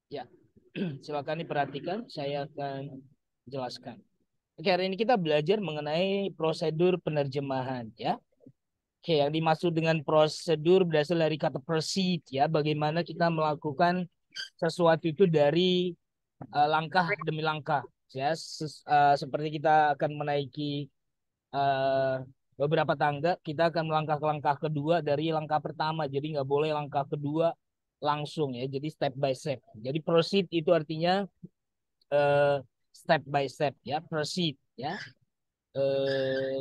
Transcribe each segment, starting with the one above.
Ya, silakan diperhatikan. Saya akan jelaskan. Oke, hari ini kita belajar mengenai prosedur penerjemahan, ya. Oke, yang dimaksud dengan prosedur berasal dari kata proceed, ya. Bagaimana kita melakukan sesuatu itu dari langkah demi langkah, ya. Seperti kita akan menaiki eh, beberapa tangga, kita akan melangkah ke langkah kedua dari langkah pertama. Jadi nggak boleh langkah kedua langsung, ya. Jadi step by step. Jadi proceed itu artinya eh, step by step, ya. Proceed, ya.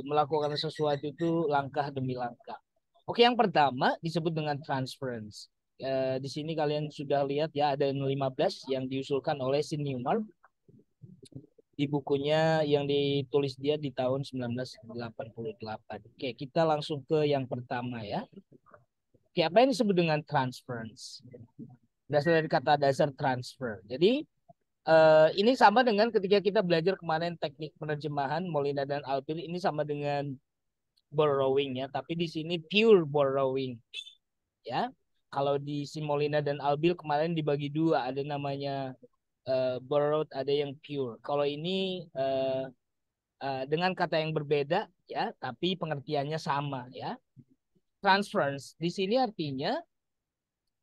Melakukan sesuatu itu langkah demi langkah. Oke, yang pertama disebut dengan transference. Di sini kalian sudah lihat, ya, ada 15 yang diusulkan oleh Sin Newmark di bukunya yang ditulis dia di tahun 1988. Oke, kita langsung ke yang pertama, ya. Oke, apa yang disebut dengan transference? Dasar dari kata dasar transfer. Jadi ini sama dengan ketika kita belajar kemarin teknik penerjemahan Molina dan Albir, ini sama dengan borrowing, ya, tapi di sini pure borrowing, ya. Kalau di Simolina dan Albil kemarin dibagi dua, ada namanya borrowed, ada yang pure. Kalau ini dengan kata yang berbeda, ya, tapi pengertiannya sama, ya. Transference di sini artinya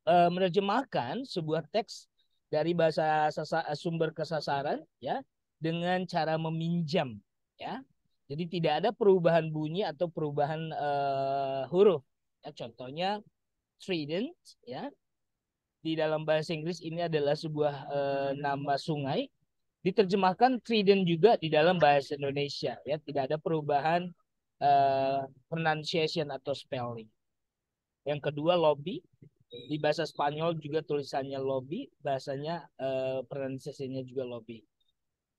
menerjemahkan sebuah teks dari bahasa sumber ke sasaran, ya, dengan cara meminjam, ya. Jadi tidak ada perubahan bunyi atau perubahan huruf. Ya, contohnya Trident, ya. Di dalam bahasa Inggris ini adalah sebuah nama sungai. Diterjemahkan Trident juga di dalam bahasa Indonesia, ya. Tidak ada perubahan pronunciation atau spelling. Yang kedua lobby, di bahasa Spanyol juga tulisannya lobby, bahasanya pronunciation-nya juga lobby.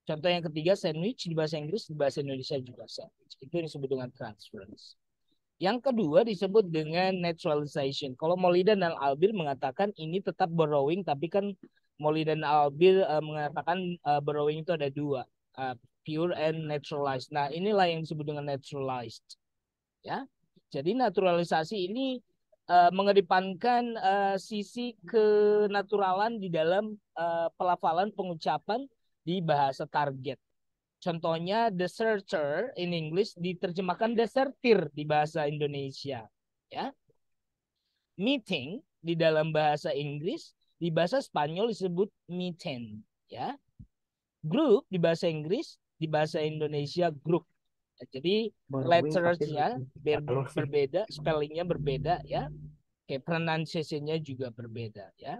Contoh yang ketiga sandwich, di bahasa Inggris, di bahasa Indonesia juga sandwich. Itu yang disebut dengan transference. Yang kedua disebut dengan naturalization. Kalau Molina dan Albir mengatakan ini tetap borrowing, tapi kan Molina dan Albir mengatakan borrowing itu ada dua, pure and naturalized. Nah, inilah yang disebut dengan naturalized, ya. Jadi naturalisasi ini mengedepankan sisi kenaturalan di dalam pelafalan pengucapan di bahasa target. Contohnya deserter in English diterjemahkan desertir di bahasa Indonesia, ya. Meeting di dalam bahasa Inggris, di bahasa Spanyol disebut meeting, ya. Group di bahasa Inggris, di bahasa Indonesia group. Jadi Borrowing pasti lettersnya jalur sih. berbeda, spellingnya berbeda, ya. Kayak pronunciation-nya juga berbeda, ya.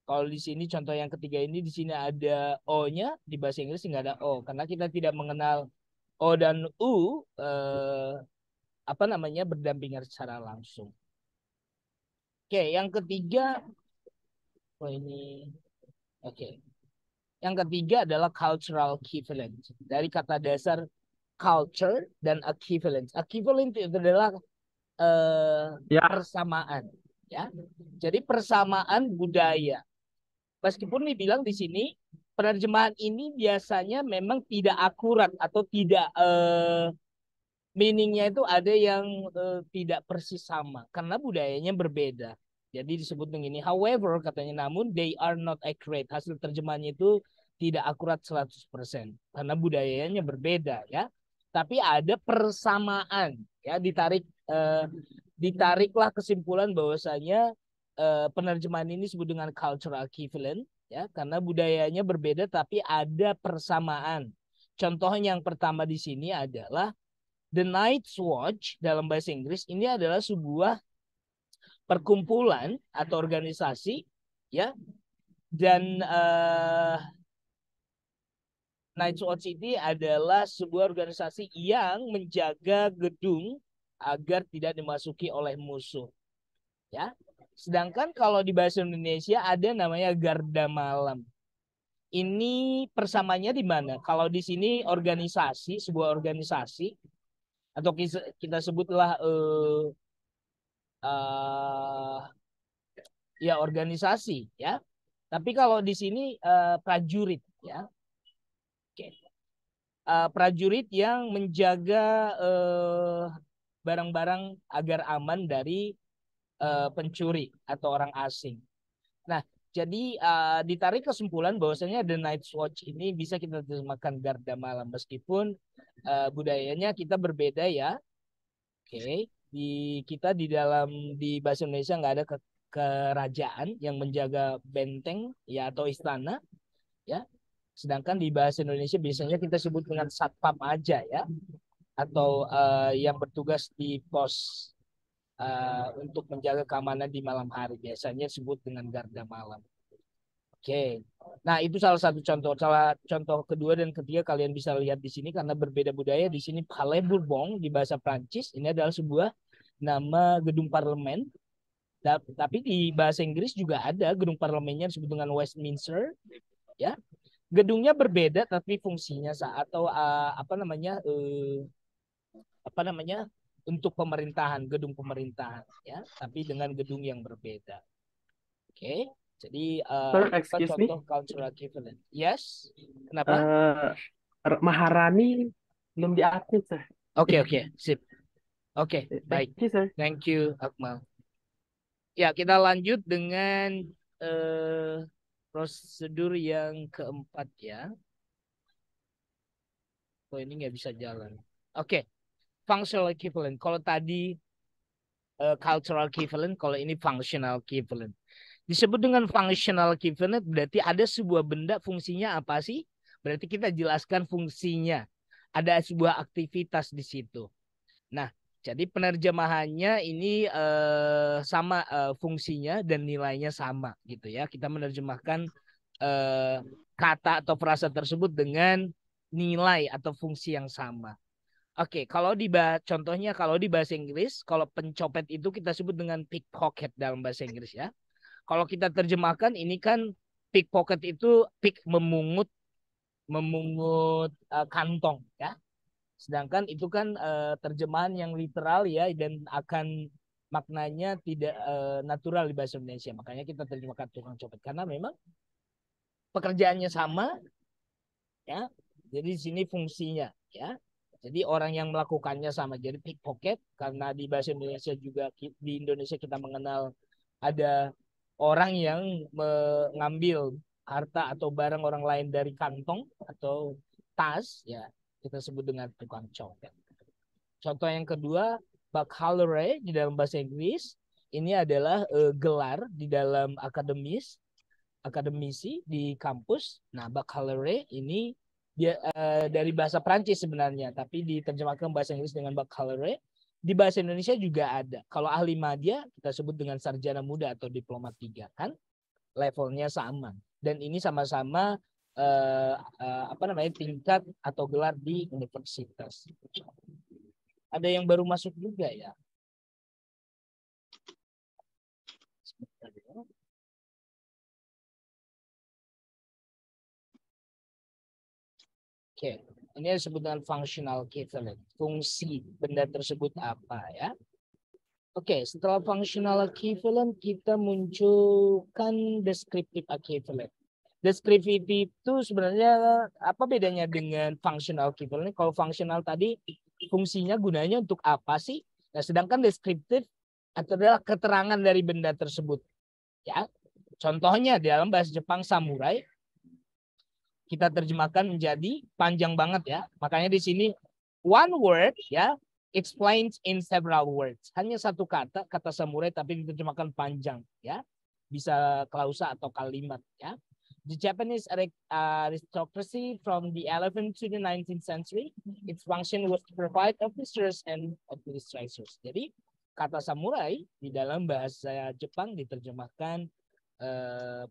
Kalau di sini contoh yang ketiga ini, di sini ada O-nya, di bahasa Inggris nggak ada O karena kita tidak mengenal O dan U apa namanya berdampingan secara langsung. Oke, yang ketiga, oh ini, oke. Yang ketiga adalah cultural equivalent. Dari kata dasar culture dan equivalent. Equivalent itu adalah Ya, persamaan, ya. Jadi persamaan budaya. Meskipun dibilang di sini penerjemahan ini biasanya memang tidak akurat atau tidak meaningnya itu ada yang tidak persis sama karena budayanya berbeda. Jadi disebut begini, however katanya, namun they are not accurate. Hasil terjemahannya itu tidak akurat 100% karena budayanya berbeda, ya. Tapi ada persamaan, ya. Ditariklah kesimpulan bahwasanya penerjemahan ini disebut dengan cultural equivalent, ya, karena budayanya berbeda tapi ada persamaan. Contoh yang pertama di sini adalah The Night's Watch dalam bahasa Inggris ini adalah sebuah perkumpulan atau organisasi, ya, dan Night's Watch ini adalah sebuah organisasi yang menjaga gedung agar tidak dimasuki oleh musuh, ya. Sedangkan kalau di bahasa Indonesia ada namanya Garda Malam. Ini persamanya di mana? Kalau di sini organisasi, sebuah organisasi atau kita sebutlah uh, ya organisasi, ya. Tapi kalau di sini prajurit, ya. Oke. Prajurit yang menjaga barang-barang agar aman dari pencuri atau orang asing. Nah, Jadi ditarik kesimpulan bahwasanya The Night's Watch ini bisa kita terjemahkan garda malam meskipun budayanya kita berbeda ya. Oke, kita di bahasa Indonesia nggak ada kerajaan yang menjaga benteng ya atau istana ya. Sedangkan di bahasa Indonesia biasanya kita sebut dengan satpam aja ya atau yang bertugas di pos untuk menjaga keamanan di malam hari biasanya disebut dengan garda malam. Oke. Nah, itu salah satu contoh. Contoh kedua dan ketiga kalian bisa lihat di sini karena berbeda budaya. Di sini Palais Bourbon di bahasa Prancis ini adalah sebuah nama gedung parlemen. Tapi di bahasa Inggris juga ada gedung parlemennya disebut dengan Westminster, ya. Gedungnya berbeda tapi fungsinya atau apa namanya untuk pemerintahan, gedung pemerintahan, ya. Tapi dengan gedung yang berbeda. Oke. Jadi Sir, excuse me. contoh cultural equivalent. Yes. Kenapa? Maharani belum diupdate, sir. Oke, sip. Oke, baik. Thank you, sir. Thank you, Akmal. Ya, kita lanjut dengan prosedur yang keempat ya. Oh, ini nggak bisa jalan. Oke, functional equivalent. Kalau tadi cultural equivalent, kalau ini functional equivalent. Disebut dengan functional equivalent berarti ada sebuah benda fungsinya apa sih? Berarti kita jelaskan fungsinya. Ada sebuah aktivitas di situ. Nah, jadi penerjemahannya ini sama fungsinya dan nilainya sama gitu ya. Kita menerjemahkan kata atau frasa tersebut dengan nilai atau fungsi yang sama. Oke, contohnya kalau di bahasa Inggris, kalau pencopet itu kita sebut dengan pickpocket dalam bahasa Inggris ya. Kalau kita terjemahkan ini kan pickpocket itu memungut kantong ya. Sedangkan itu kan terjemahan yang literal ya dan akan maknanya tidak natural di bahasa Indonesia. Makanya kita terjemahkan tukang copet karena memang pekerjaannya sama ya. Jadi di sini fungsinya ya. Jadi orang yang melakukannya sama. Jadi pickpocket karena di bahasa Indonesia juga di Indonesia kita mengenal ada orang yang mengambil harta atau barang orang lain dari kantong atau tas ya kita sebut dengan tukang copet. Contoh yang kedua, baccalaureate di dalam bahasa Inggris ini adalah gelar di dalam akademisi di kampus. Nah, baccalaureate ini dia dari bahasa Prancis sebenarnya, tapi diterjemahkan bahasa Inggris dengan baccalaureate. Di bahasa Indonesia juga ada. Kalau ahli madya kita sebut dengan sarjana muda atau diploma 3 kan levelnya sama. Dan ini sama-sama tingkat atau gelar di universitas. Ada yang baru masuk juga ya. Oke, ini disebut dengan functional equivalent. Fungsi benda tersebut apa ya? Oke, setelah functional equivalent kita munculkan descriptive equivalent. Descriptive itu sebenarnya apa bedanya dengan functional equivalent? Kalau functional tadi fungsinya gunanya untuk apa sih? Nah, sedangkan descriptive adalah keterangan dari benda tersebut. Ya, contohnya dalam bahasa Jepang samurai kita terjemahkan menjadi panjang banget ya. Makanya di sini one word ya explains in several words. Hanya satu kata samurai tapi diterjemahkan panjang ya. Bisa klausa atau kalimat ya. The Japanese aristocracy from the 11th to the 19th century, its function was to provide officers and administrators. Jadi kata samurai di dalam bahasa Jepang diterjemahkan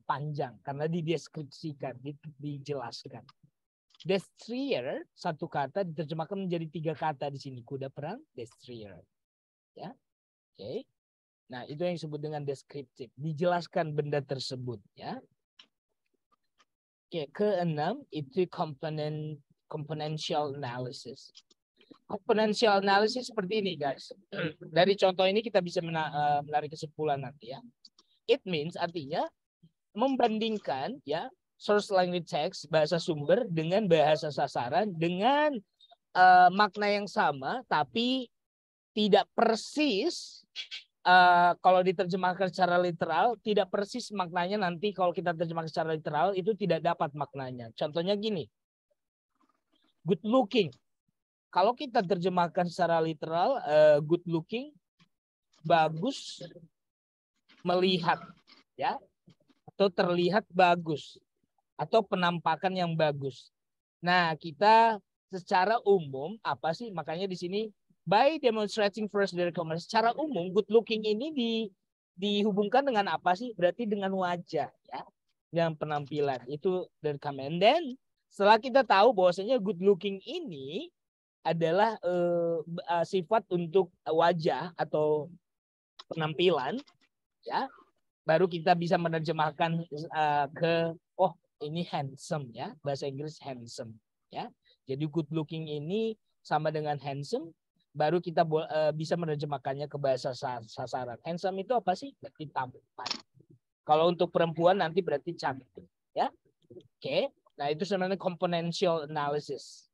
panjang karena dideskripsikan, dijelaskan. Destroyer satu kata diterjemahkan menjadi 3 kata di sini, kuda perang, destroyer. Ya, oke. Nah itu yang disebut dengan deskriptif, dijelaskan benda tersebut. Ya. Oke, keenam itu componential analysis. Componential analysis seperti ini guys. Dari contoh ini kita bisa menarik kesimpulan nanti ya. It means artinya membandingkan ya source language text bahasa sumber dengan bahasa sasaran dengan makna yang sama tapi tidak persis kalau diterjemahkan secara literal tidak persis maknanya, nanti kalau kita terjemahkan secara literal itu tidak dapat maknanya. Contohnya gini, good looking. Kalau kita terjemahkan secara literal, good looking, bagus melihat, ya, atau terlihat bagus, atau penampakan yang bagus. Nah, kita secara umum apa sih? Makanya di sini by demonstrating first the recommendation. Secara umum good looking ini dihubungkan dengan apa sih? Berarti dengan wajah, ya, yang penampilan itu dari comment. Dan setelah kita tahu bahwasanya good looking ini adalah sifat untuk wajah atau penampilan, ya, baru kita bisa menerjemahkan ke ini handsome, ya, bahasa Inggris handsome, ya. Jadi good looking ini sama dengan handsome, baru kita bisa menerjemahkannya ke bahasa sasaran. Handsome itu apa sih? Berarti tampan. Kalau untuk perempuan nanti berarti cantik, ya. Oke. Nah, itu sebenarnya componential analysis.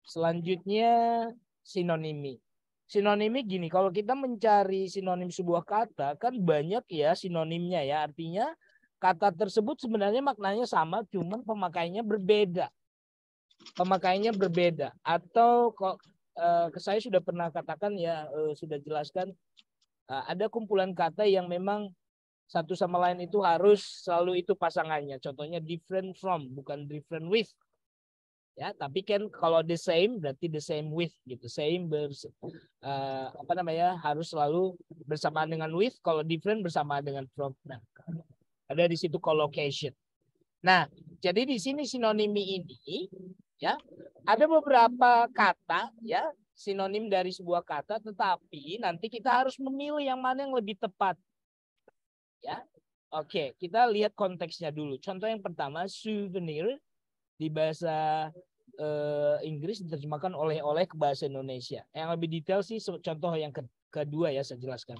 Selanjutnya sinonimi. Sinonimi gini, kalau kita mencari sinonim sebuah kata kan banyak ya sinonimnya, ya. Artinya kata tersebut sebenarnya maknanya sama, cuman pemakaiannya berbeda. Pemakaiannya berbeda. Atau kok saya sudah pernah katakan, ya, sudah jelaskan, ada kumpulan kata yang memang satu sama lain itu harus selalu itu pasangannya. Contohnya different from, bukan different with. Ya, tapi kan kalau the same berarti the same with gitu. Same harus selalu bersamaan dengan with, kalau different bersamaan dengan from. Nah, ada di situ collocation. Nah, jadi di sini sinonimi ini, ya, ada beberapa kata, ya, sinonim dari sebuah kata, tetapi nanti kita harus memilih yang mana yang lebih tepat. Ya. Oke, kita lihat konteksnya dulu. Contoh yang pertama, souvenir di bahasa Inggris diterjemahkan oleh-oleh ke bahasa Indonesia. Yang lebih detail sih contoh yang kedua, ya, saya jelaskan.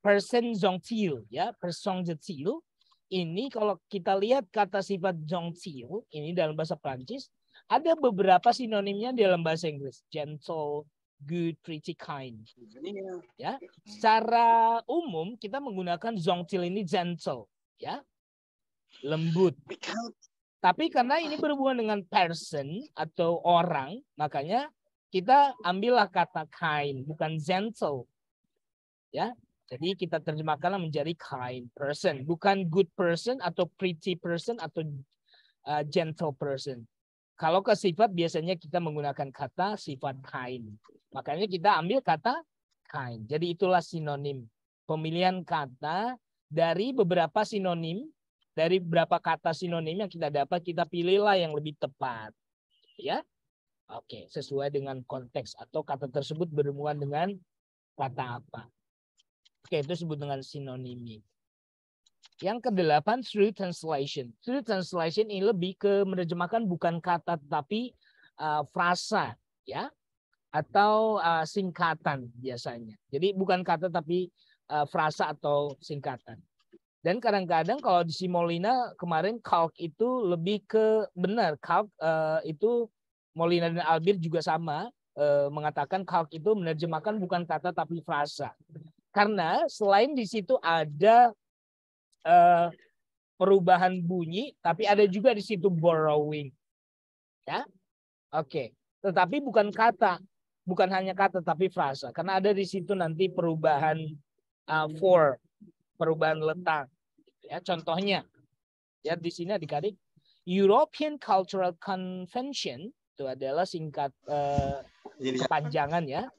Person gentil, ya, person gentil. Ini kalau kita lihat kata sifat gentil ini dalam bahasa Prancis, ada beberapa sinonimnya dalam bahasa Inggris. Gentle, good, pretty, kind. Ya, secara umum kita menggunakan gentil ini gentle, ya, lembut. Tapi karena ini berhubungan dengan person atau orang, makanya kita ambillah kata kind, bukan gentle. Ya, jadi kita terjemahkanlah menjadi kind person, bukan good person atau pretty person atau gentle person. Kalau ke sifat biasanya kita menggunakan kata sifat kind. Makanya kita ambil kata kind. Jadi itulah sinonim. Pemilihan kata dari beberapa sinonim, dari beberapa kata sinonim yang kita dapat, kita pilihlah yang lebih tepat. Ya. Oke, sesuai dengan konteks atau kata tersebut berhubungan dengan kata apa. Oke, itu disebut dengan sinonimi. Yang kedelapan, true translation. True translation ini lebih ke menerjemahkan bukan kata tetapi frasa, ya, atau singkatan biasanya. Jadi bukan kata tapi frasa atau singkatan. Dan kadang-kadang kalau di Simolina kemarin Kalk itu lebih ke benar. Kalk itu Molina dan Albir juga sama mengatakan Kalk itu menerjemahkan bukan kata tapi frasa. Karena selain di situ ada perubahan bunyi, tapi ada juga di situ borrowing. Ya, oke. Tetapi bukan kata, bukan hanya kata tapi frasa. Karena ada di situ nanti perubahan for, perubahan letak. Ya, contohnya, ya, di sini adik-adik, European Cultural Convention itu adalah singkat kepanjangan, ya.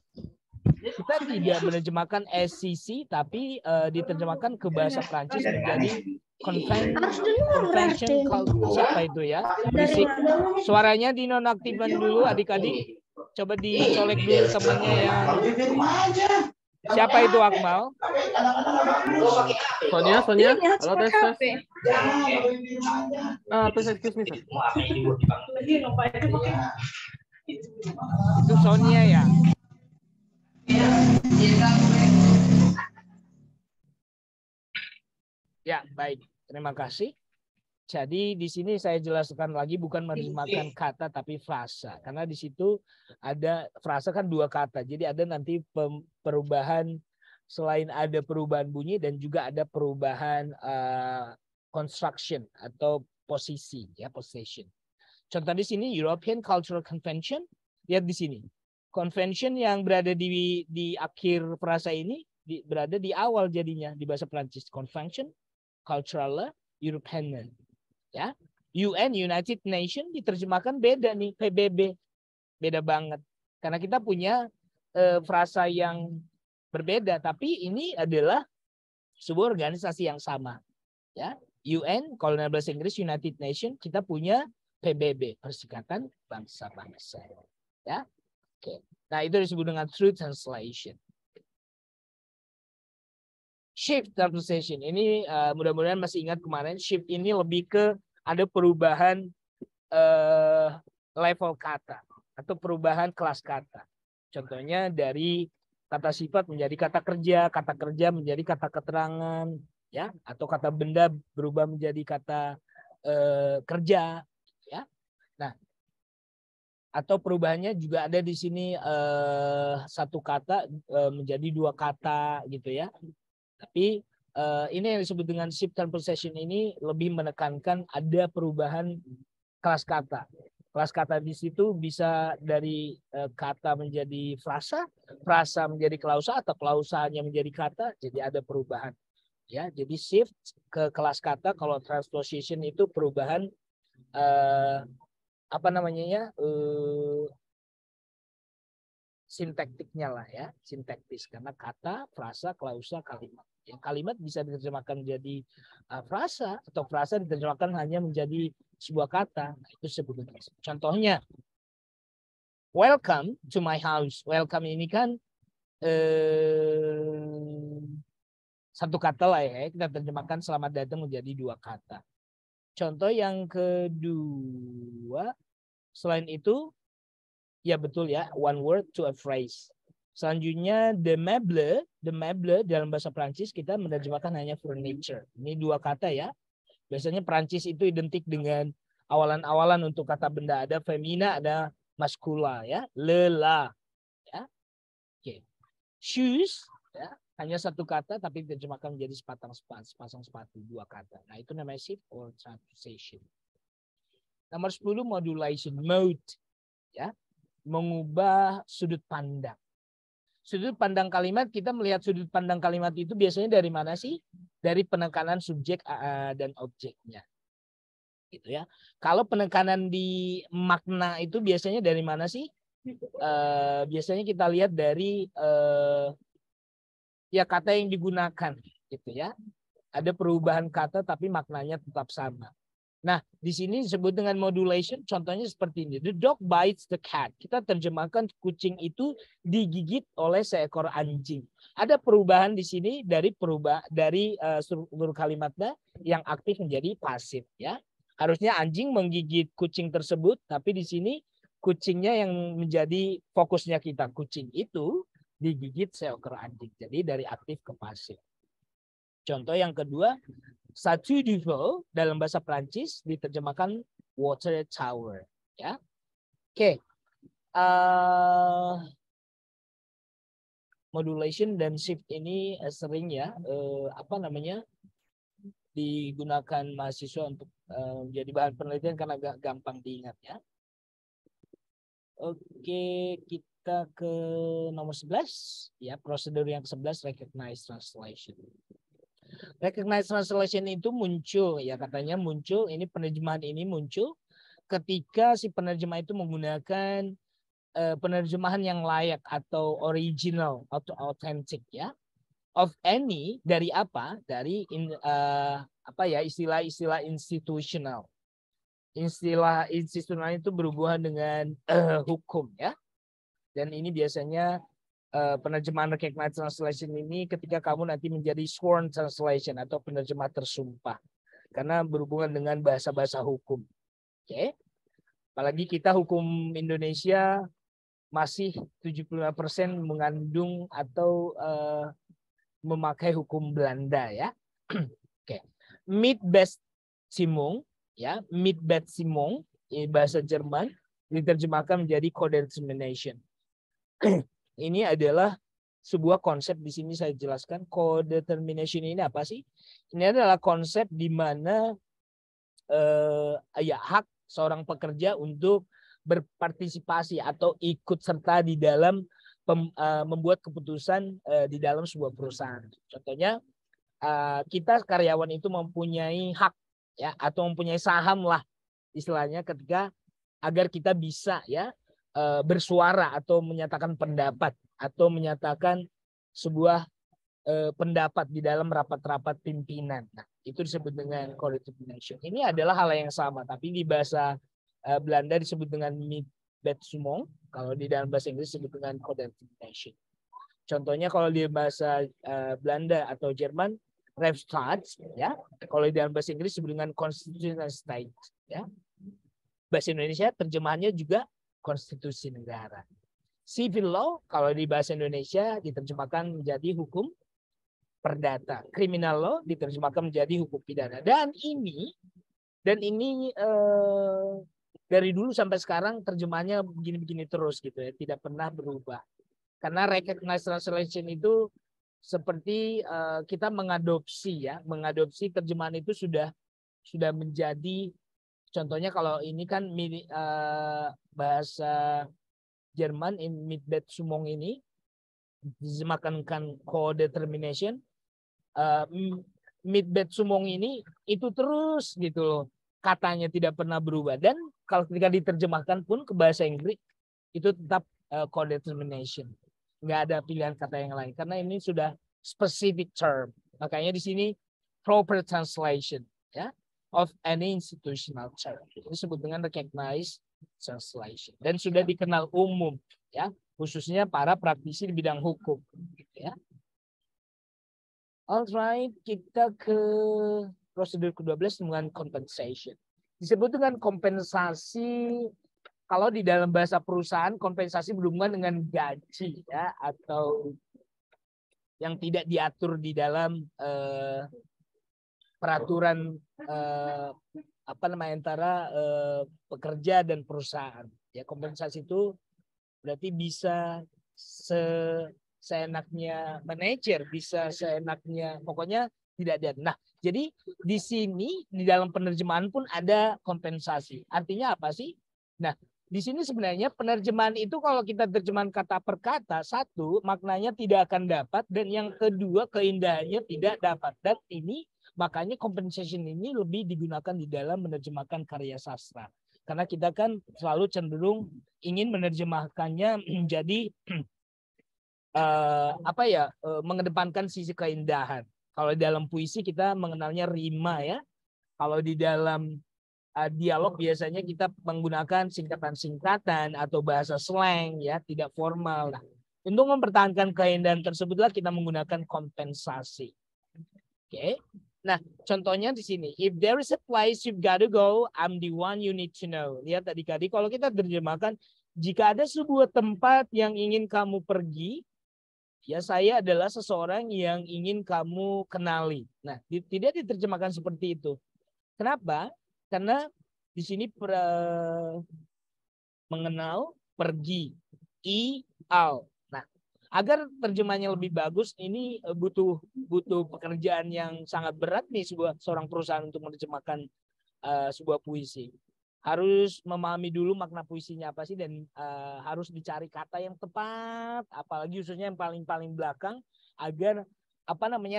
Kita tidak menerjemahkan SCC, tapi diterjemahkan ke bahasa Prancis menjadi convention siapa itu, ya, berisik. Suaranya dinonaktifkan dulu adik-adik. Coba dicolek dulu temannya yang siapa itu, Akmal? Sonia. Halo, tes. Please excuse me, sir. Itu Sonia, ya. Ya, baik. Terima kasih. Jadi di sini saya jelaskan lagi bukan menerjemahkan kata tapi frasa. Karena di situ ada frasa kan 2 kata. Jadi ada nanti perubahan selain ada perubahan bunyi dan juga ada perubahan construction atau posisi ya, possession. Contoh di sini European Cultural Convention, lihat di sini. Convention yang berada di akhir frasa ini berada di awal jadinya di bahasa Prancis. Convention, Cultural European. Ya. UN, United Nation diterjemahkan beda nih, PBB. Beda banget. Karena kita punya frasa yang berbeda, tapi ini adalah sebuah organisasi yang sama. Ya. UN, kalau dalam bahasa Inggris United Nation, kita punya PBB, Perserikatan Bangsa-Bangsa. Ya. Oke. Nah, itu disebut dengan true translation. Shift translation ini mudah-mudahan masih ingat kemarin, shift ini lebih ke ada perubahan level kata atau perubahan kelas kata. Contohnya dari kata sifat menjadi kata kerja menjadi kata keterangan, ya, atau kata benda berubah menjadi kata kerja, ya. Nah, atau perubahannya juga ada di sini satu kata menjadi 2 kata gitu ya. Tapi ini yang disebut dengan shift translation ini lebih menekankan ada perubahan kelas kata. Kelas kata di situ bisa dari kata menjadi frasa, frasa menjadi klausa, atau klausanya menjadi kata, jadi ada perubahan. Ya, jadi shift ke kelas kata. Kalau translation itu perubahan apa namanya ya, sintaktiknya lah ya, sintaktis, karena kata, frasa, klausa, kalimat. Yang kalimat bisa diterjemahkan menjadi frasa, atau frasa diterjemahkan hanya menjadi sebuah kata. Nah, itu sebetulnya. Contohnya, welcome to my house. Welcome ini kan satu kata lah ya, kita terjemahkan selamat datang menjadi 2 kata. Contoh yang kedua, selain itu, ya betul ya, one word to a phrase. Selanjutnya the meuble dalam bahasa Prancis kita menerjemahkan hanya furniture. Ini 2 kata ya. Biasanya Prancis itu identik dengan awalan-awalan untuk kata benda, ada femina, ada maskula ya, lela ya. Oke. Shoes ya, hanya 1 kata tapi diterjemahkan menjadi sepasang sepatu 2 kata. Nah, itu namanya shift or translation. Nomor 10 modulation, mode ya. Mengubah sudut pandang. Sudut pandang kalimat, kita melihat sudut pandang kalimat itu biasanya dari mana sih? Dari penekanan subjek dan objeknya. Gitu ya. Kalau penekanan di makna itu biasanya dari mana sih? Biasanya kita lihat dari ya kata yang digunakan gitu ya. Ada perubahan kata tapi maknanya tetap sama. Nah, di sini disebut dengan modulation, contohnya seperti ini. The dog bites the cat. Kita terjemahkan kucing itu digigit oleh seekor anjing. Ada perubahan di sini dari struktur kalimatnya yang aktif menjadi pasif ya. Harusnya anjing menggigit kucing tersebut, tapi di sini kucingnya yang menjadi fokusnya kita. Kucing itu digigit seekor anjing. Jadi dari aktif ke pasif. Contoh yang kedua, Statue du Veau dalam bahasa Prancis diterjemahkan water tower. Ya, oke. Modulation dan shift ini sering ya, digunakan mahasiswa untuk menjadi bahan penelitian karena agak gampang diingat ya. Oke, kita ke nomor 11 ya, prosedur yang ke-11, recognize translation. Recognize translation itu muncul ya, katanya muncul, ini penerjemahan ini muncul ketika si penerjemah itu menggunakan penerjemahan yang layak atau original atau authentic ya, of any, dari apa, dari istilah-istilah institusional. Istilah institusional itu berhubungan dengan hukum ya, dan ini biasanya penerjemahan recognize translation ini ketika kamu nanti menjadi sworn translation atau penerjemah tersumpah, karena berhubungan dengan bahasa-bahasa hukum. Oke. Apalagi kita hukum Indonesia masih 75% mengandung atau memakai hukum Belanda ya. Oke. Meet best Simung ya, Mitbestimmung bahasa Jerman diterjemahkan menjadi Codetermination. Ini adalah sebuah konsep, di sini saya jelaskan Codetermination ini apa sih? Ini adalah konsep di mana ya hak seorang pekerja untuk berpartisipasi atau ikut serta di dalam membuat keputusan di dalam sebuah perusahaan. Contohnya kita karyawan itu mempunyai hak ya atau mempunyai saham lah istilahnya ketika agar kita bisa ya bersuara atau menyatakan pendapat atau menyatakan sebuah pendapat di dalam rapat-rapat pimpinan. Nah, itu disebut dengan codetermination. Ini adalah hal yang sama, tapi di bahasa Belanda disebut dengan Mitbestimmung. Kalau di dalam bahasa Inggris disebut dengan codetermination. Contohnya kalau di bahasa Belanda atau Jerman, Rechtsstaat, ya. Kalau di dalam bahasa Inggris disebut dengan constitutional state, ya. Bahasa Indonesia terjemahannya juga konstitusi negara. Civil law kalau di bahasa Indonesia diterjemahkan menjadi hukum perdata. Criminal law diterjemahkan menjadi hukum pidana. Dan ini dari dulu sampai sekarang terjemahannya begini-begini terus gitu ya, tidak pernah berubah. Karena recognized translation itu seperti kita mengadopsi terjemahan itu sudah menjadi. Contohnya kalau ini kan bahasa Jerman Mitbestimmung ini diterjemahkan codetermination. Mitbestimmung ini itu terus gitu loh, katanya tidak pernah berubah, dan kalau ketika diterjemahkan pun ke bahasa Inggris itu tetap codetermination, nggak ada pilihan kata yang lain karena ini sudah specific term. Makanya di sini proper translation ya of any institutional term disebut dengan recognized translation dan sudah dikenal umum ya, khususnya para praktisi di bidang hukum ya. Alright, kita ke prosedur ke-12 dengan compensation. Disebut dengan kompensasi kalau di dalam bahasa perusahaan, kompensasi berhubungan dengan gaji ya atau yang tidak diatur di dalam peraturan antara pekerja dan perusahaan. Ya, kompensasi itu berarti bisa seenaknya manajer, bisa seenaknya, pokoknya tidak ada. Nah, jadi di sini di dalam penerjemahan pun ada kompensasi. Artinya apa sih? Nah, di sini sebenarnya penerjemahan itu kalau kita terjemahan kata per kata, satu maknanya tidak akan dapat, dan yang kedua keindahannya tidak dapat. Dan ini makanya compensation ini lebih digunakan di dalam menerjemahkan karya sastra. Karena kita kan selalu cenderung ingin menerjemahkannya menjadi mengedepankan sisi keindahan. Kalau di dalam puisi kita mengenalnya rima ya. Kalau di dalam dialog biasanya kita menggunakan singkatan-singkatan atau bahasa slang ya, tidak formal. Nah, untuk mempertahankan keindahan tersebutlah kita menggunakan kompensasi. Oke. Nah, contohnya di sini, if there is a place you've got to go, I'm the one you need to know. Lihat tadi kalau kita terjemahkan, jika ada sebuah tempat yang ingin kamu pergi, ya saya adalah seseorang yang ingin kamu kenali. Nah, tidak diterjemahkan seperti itu. Kenapa? Karena di sini mengenal, pergi, al. Nah, agar terjemahnya lebih bagus, ini butuh pekerjaan yang sangat berat nih seorang perusahaan untuk menerjemahkan sebuah puisi. Harus memahami dulu makna puisinya apa sih, dan harus dicari kata yang tepat, apalagi khususnya yang paling belakang, agar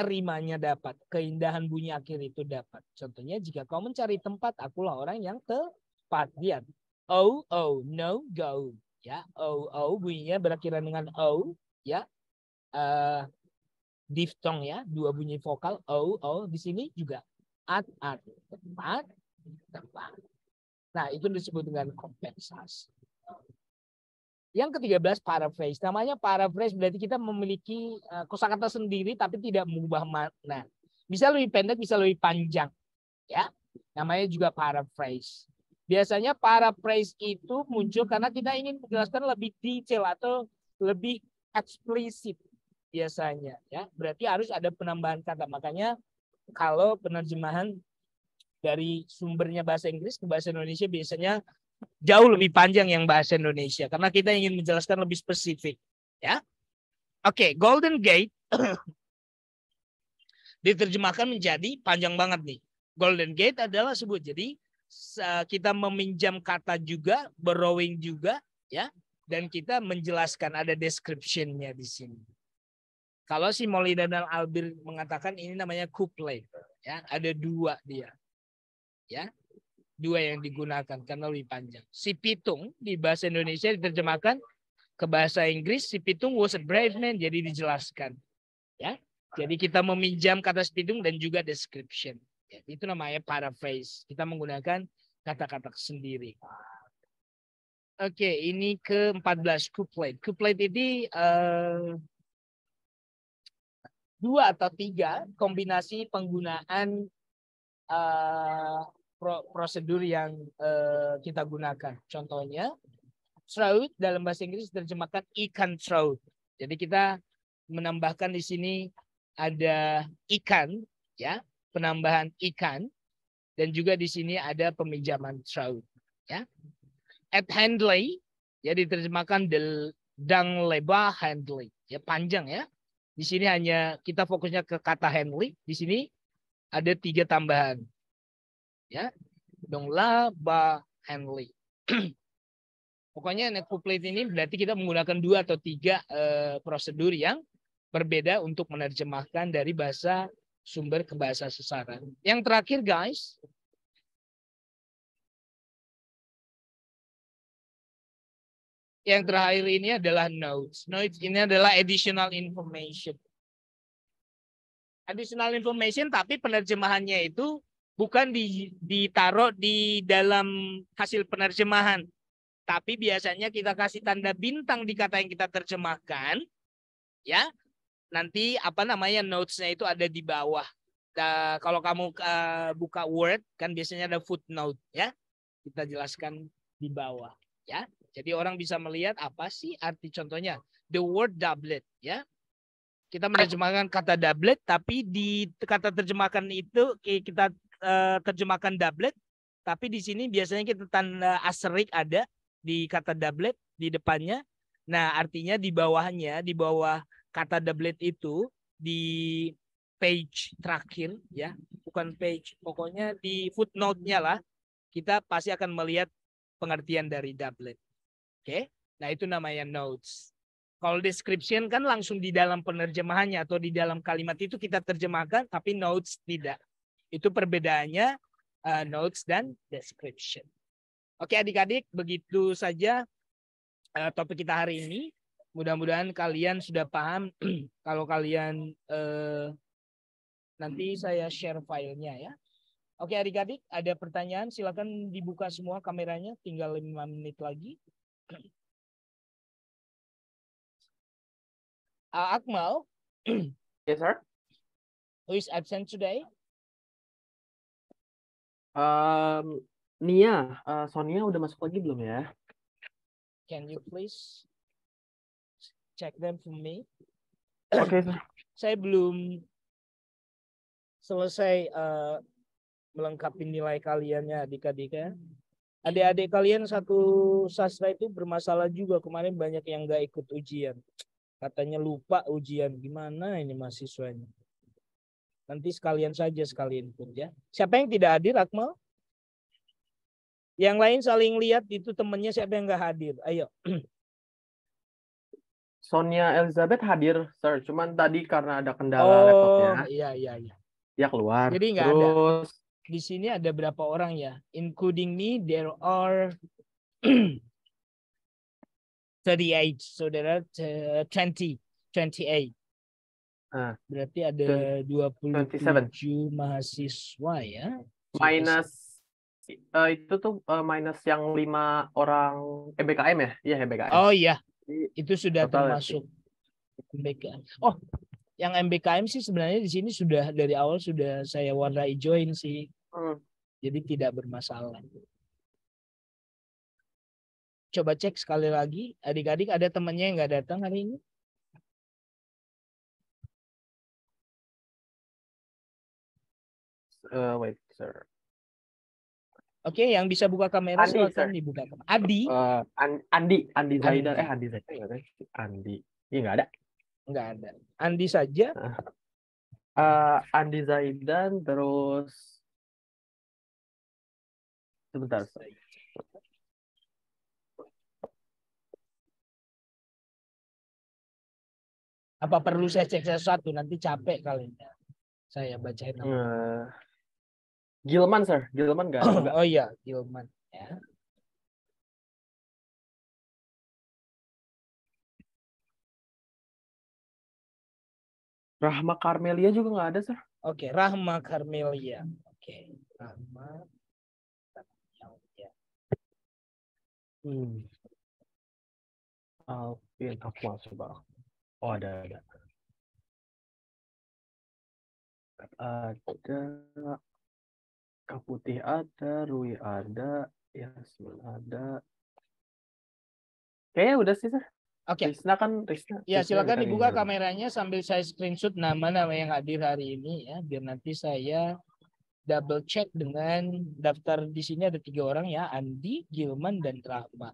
rimanya dapat, keindahan bunyi akhir itu dapat. Contohnya, jika kau mencari tempat, akulah orang yang tepat. Lihat, no, go. Ya, bunyinya berakhiran dengan o, ya, diftong ya, dua bunyi vokal, di sini juga tepat. Nah, itu disebut dengan kompensasi. Yang ke-13 paraphrase. Namanya paraphrase berarti kita memiliki kosakata sendiri tapi tidak mengubah makna. Bisa lebih pendek, bisa lebih panjang. Ya, namanya juga paraphrase. Biasanya paraphrase itu muncul karena kita ingin menjelaskan lebih detail atau lebih eksplisit biasanya. Ya, berarti harus ada penambahan kata. Makanya kalau penerjemahan dari sumbernya bahasa Inggris ke bahasa Indonesia biasanya jauh lebih panjang yang bahasa Indonesia karena kita ingin menjelaskan lebih spesifik, ya. Oke, Golden Gate diterjemahkan menjadi panjang banget nih. Golden Gate adalah sebut. Jadi kita meminjam kata juga, borrowing juga, ya, dan kita menjelaskan ada description-nya di sini. Kalau si Molina dan Albir mengatakan ini namanya couplet, ya, ada dua dia, ya, dua yang digunakan karena lebih panjang. Si Pitung di bahasa Indonesia diterjemahkan ke bahasa Inggris, si Pitung was a brave man, jadi dijelaskan, ya. Jadi kita meminjam kata si Pitung dan juga description. Ya, itu namanya paraphrase. Kita menggunakan kata-kata sendiri. Oke, ini ke-14 couplet. Couplet ini dua atau tiga kombinasi penggunaan prosedur yang kita gunakan. Contohnya, trout dalam bahasa Inggris diterjemahkan ikan trout. Jadi kita menambahkan di sini ada ikan, ya, penambahan ikan, dan juga di sini ada peminjaman trout, ya. At Handley, ya, diterjemahkan dang leba Handley, ya, panjang, ya. Di sini hanya kita fokusnya ke kata Handley. Di sini ada tiga tambahan, ya, dong la ba Handley. Pokoknya couplet ini berarti kita menggunakan dua atau tiga prosedur yang berbeda untuk menerjemahkan dari bahasa sumber ke bahasa sasaran. Yang terakhir, guys, yang terakhir ini adalah notes. Notes ini adalah additional information. Additional information, tapi penerjemahannya itu bukan ditaruh di dalam hasil penerjemahan. Tapi biasanya kita kasih tanda bintang di kata yang kita terjemahkan, ya. Nanti apa namanya notes-nya itu ada di bawah. Nah, kalau kamu buka Word kan biasanya ada footnote, ya. Kita jelaskan di bawah, ya. Jadi orang bisa melihat apa sih arti, contohnya the word doublet, ya. Kita menerjemahkan kata doublet, tapi di kata terjemahkan itu kita terjemahkan doublet, tapi di sini biasanya kita tanda asterisk ada di kata doublet di depannya. Nah, artinya di bawahnya, di bawah kata doublet itu di page terakhir, ya, bukan page, pokoknya di footnote-nya lah, kita pasti akan melihat pengertian dari doublet. Oke, nah itu namanya notes. Kalau description kan langsung di dalam penerjemahannya atau di dalam kalimat itu kita terjemahkan, tapi notes tidak. Itu perbedaannya notes dan description. Oke, adik-adik, begitu saja topik kita hari ini. Mudah-mudahan kalian sudah paham. Kalau kalian nanti saya share filenya, ya. Oke, adik-adik, ada pertanyaan? Silakan dibuka semua kameranya. Tinggal 5 menit lagi. Akmal. Yes, sir. Who is absent today? Nia, Sonia udah masuk lagi belum ya? Can you please check them for me? Oke, sir. Saya belum selesai melengkapi nilai kaliannya, adik-adik, ya. Adik-adik kalian satu sastra itu bermasalah juga. Kemarin banyak yang nggak ikut ujian. Katanya lupa ujian. Gimana ini mahasiswanya? Nanti sekalian saja sekalian ikut, ya. Siapa yang tidak hadir, Akmal? Yang lain saling lihat itu temennya siapa yang nggak hadir. Ayo. Sonia Elizabeth hadir, sir. Cuman tadi karena ada kendala Oh, laptopnya, iya. dia keluar. Jadi nggak ada. Terus Di sini ada berapa orang ya? Including me, there are 38. So there are 28. Berarti ada 27 mahasiswa, ya. minus itu tuh minus yang 5 orang MBKM ya? Iya, MBKM. Oh iya, Jadi, itu sudah total termasuk MBKM. Oh, yang MBKM sih sebenarnya di sini sudah dari awal sudah saya warnai join sih. Jadi tidak bermasalah. Coba cek sekali lagi, adik-adik ada temannya yang nggak datang hari ini? Wait, sir. Oke, yang bisa buka kamera Andi, silakan sir. dibuka. Adi? Andi Zaidan. Andi. Andi Zaidan nggak ada sih? Andi. Iya nggak ada. Enggak ada. Andi saja. Andi Zaidan terus sebentar. Sir. Apa perlu saya cek sesuatu? Nanti capek kali. Saya bacain nama. Eh, Gilman, sir. Gilman nggak ada juga. Oh iya, Gilman. Ya. Rahma Karmelia juga nggak ada, sir. Oke, Rahma Karmelia. Oke, Rahma Karmelia. Alvin, aku masuk bang. Oh ada. Ada Kak Putih ada, Rui ada, Yasmin ada. Kayaknya udah sih, sir. Oke. Risna kan Risna. Ya, Risna silakan bintang dibuka Inggris. kameranya sambil saya screenshot nama-nama yang hadir hari ini ya, biar nanti saya double check dengan daftar di sini ada 3 orang ya, Andi, Gilman, dan Rahma.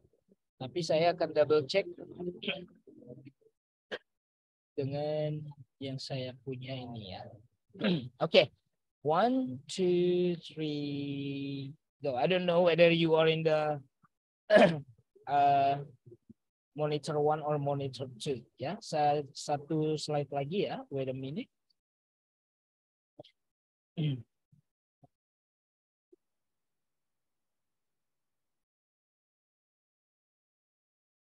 Tapi saya akan double check dengan yang saya punya ini ya. Oke. 1, 2, 3, go. I don't know whether you are in the monitor 1 or monitor 2 ya. Satu slide lagi ya. Wait a minute.